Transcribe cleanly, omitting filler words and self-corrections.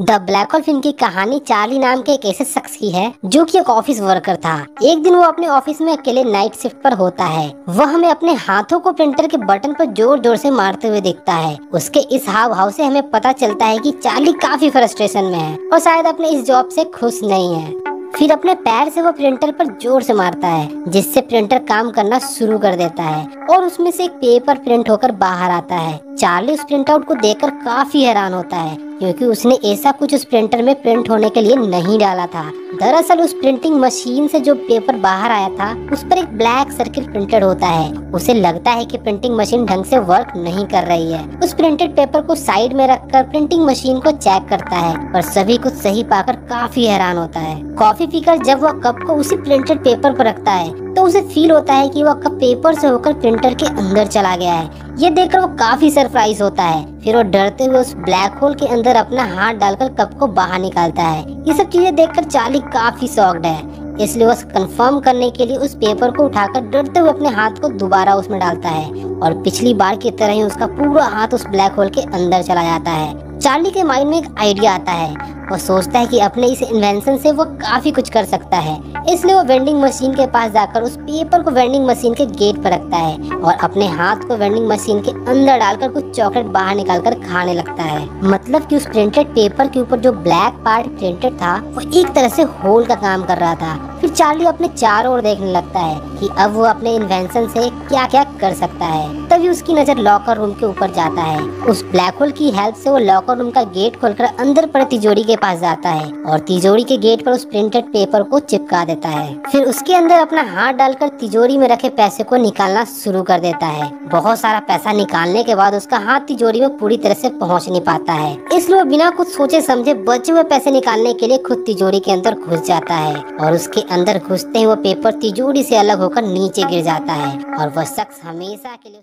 The black hole film की कहानी Charlie नाम के एक ऐसे शख्स की है जो कि एक ऑफिस वर्कर था। एक दिन वो अपने ऑफिस में अकेले नाइट शिफ्ट पर होता है। वह हमें अपने हाथों को प्रिंटर के बटन पर जोर जोर से मारते हुए दिखता है। उसके इस हाव भाव से हमें पता चलता है कि चार्ली काफी फ्रस्ट्रेशन में है और शायद अपने इस जॉब से खुश नहीं है। फिर अपने पैर से वो प्रिंटर पर जोर से मारता है, जिससे प्रिंटर काम करना शुरू कर देता है और उसमें से एक पेपर प्रिंट होकर बाहर आता है। चार्ली उस प्रिंट आउट को देखकर काफी हैरान होता है, क्योंकि उसने ऐसा कुछ उस प्रिंटर में प्रिंट होने के लिए नहीं डाला था। दरअसल उस प्रिंटिंग मशीन से जो पेपर बाहर आया था, उस पर एक ब्लैक सर्किल प्रिंटेड होता है। उसे लगता है कि प्रिंटिंग मशीन ढंग से वर्क नहीं कर रही है। उस प्रिंटेड पेपर को साइड में रखकर प्रिंटिंग मशीन को चेक करता है, पर सभी कुछ सही पाकर काफी हैरान होता है। कॉफी पीकर जब वह कप को उसी प्रिंटेड पेपर पर रखता है, तो उसे फील होता है कि वह कप पेपर से होकर प्रिंटर के अंदर चला गया है। ये देखकर वो काफी सरप्राइज होता है। फिर वो डरते हुए उस ब्लैक होल के अंदर अपना हाथ डालकर कप को बाहर निकालता है। ये सब चीजें देखकर चार्ली काफी शॉक्ड है, इसलिए वो कंफर्म करने के लिए उस पेपर को उठाकर डरते हुए अपने हाथ को दोबारा उसमें डालता है और पिछली बार की तरह ही उसका पूरा हाथ उस ब्लैक होल के अंदर चला जाता है। चार्ली के माइंड में एक आइडिया आता है। वो सोचता है कि अपने इस इन्वेंशन से वो काफी कुछ कर सकता है, इसलिए वो वेंडिंग मशीन के पास जाकर उस पेपर को वेंडिंग मशीन के गेट पर रखता है और अपने हाथ को वेंडिंग मशीन के अंदर डालकर कुछ चॉकलेट बाहर निकालकर खाने लगता है। मतलब कि उस प्रिंटेड पेपर के ऊपर जो ब्लैक पार्ट प्रिंटेड था, वो एक तरह से होल का काम कर रहा था। फिर चार्ली अपने चारों ओर देखने लगता है कि अब वो अपने इन्वेंशन से क्या क्या कर सकता है। तभी उसकी नजर लॉकर रूम के ऊपर जाता है। उस ब्लैक होल की हेल्प से वो लॉकर रूम का गेट खोलकर अंदर पड़े तिजोरी के पास जाता है और तिजोरी के गेट पर उस प्रिंटेड पेपर को चिपका देता है। फिर उसके अंदर अपना हाथ डालकर तिजोरी में रखे पैसे को निकालना शुरू कर देता है। बहुत सारा पैसा निकालने के बाद उसका हाथ तिजोरी में पूरी तरह से पहुंच नहीं पाता है, इसलिए वो बिना कुछ सोचे समझे बचे हुए पैसे निकालने के लिए खुद तिजोरी के अंदर घुस जाता है और उसके अंदर घुसते ही वो पेपर तिजोरी से अलग होकर नीचे गिर जाता है और वह शख्स हमेशा के लिए